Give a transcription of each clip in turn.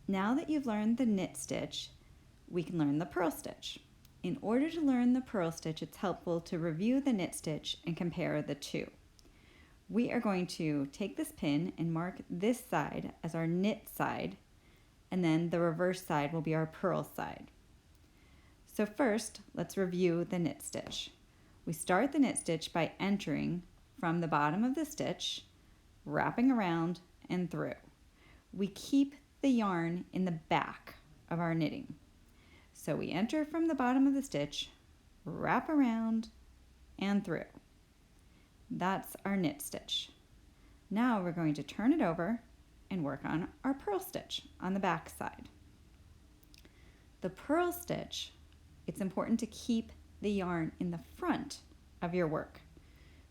Now that you've learned the knit stitch, we can learn the purl stitch. In order to learn the purl stitch, it's helpful to review the knit stitch and compare the two. We are going to take this pin and mark this side as our knit side, and then the reverse side will be our purl side. So first, let's review the knit stitch. We start the knit stitch by entering from the bottom of the stitch, wrapping around and through. We keep the yarn in the back of our knitting. So we enter from the bottom of the stitch, wrap around and through. That's our knit stitch. Now we're going to turn it over and work on our purl stitch on the back side. The purl stitch, it's important to keep the yarn in the front of your work.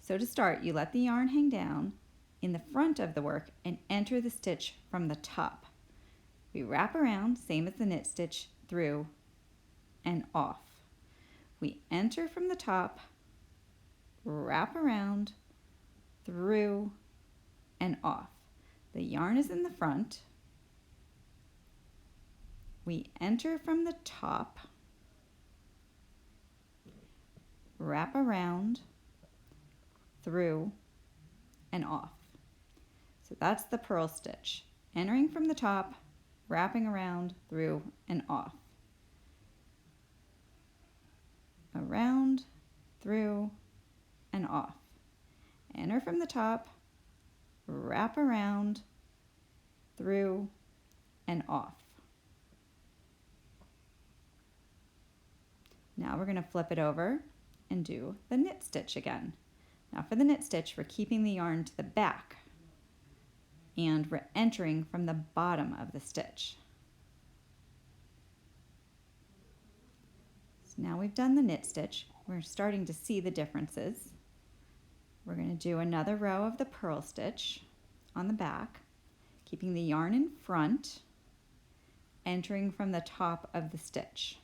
So to start, you let the yarn hang down in the front of the work and enter the stitch from the top. We wrap around, same as the knit stitch, through and off. We enter from the top, wrap around, through and off. The yarn is in the front. We enter from the top, wrap around, through and off. So that's the purl stitch. Entering from the top, wrapping around, through and off. Around, through and off. Enter from the top, wrap around, through and off. Now we're going to flip it over and do the knit stitch again. Now for the knit stitch, we're keeping the yarn to the back and we're entering from the bottom of the stitch. So now we've done the knit stitch, we're starting to see the differences. We're going to do another row of the purl stitch on the back, keeping the yarn in front, entering from the top of the stitch.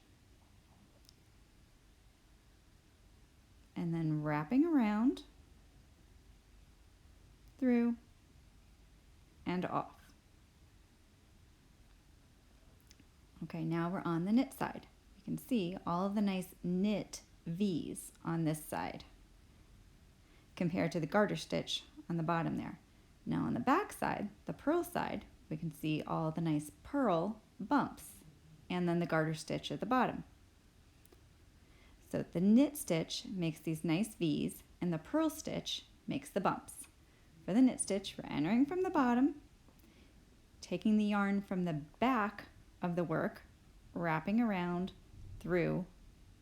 And then wrapping around, through, and off. Okay, now we're on the knit side. You can see all of the nice knit V's on this side compared to the garter stitch on the bottom there. Now on the back side, the purl side, we can see all the nice purl bumps and then the garter stitch at the bottom. So the knit stitch makes these nice V's and the purl stitch makes the bumps. For the knit stitch, we're entering from the bottom, taking the yarn from the back of the work, wrapping around, through,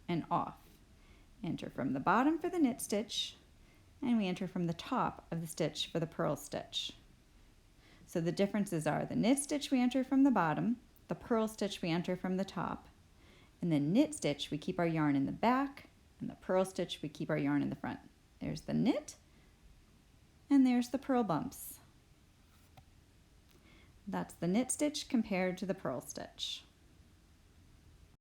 and off. Enter from the bottom for the knit stitch, and we enter from the top of the stitch for the purl stitch. So the differences are the knit stitch we enter from the bottom, the purl stitch we enter from the top, and the knit stitch we keep our yarn in the back, and the purl stitch we keep our yarn in the front. There's the knit, and there's the purl bumps. That's the knit stitch compared to the purl stitch.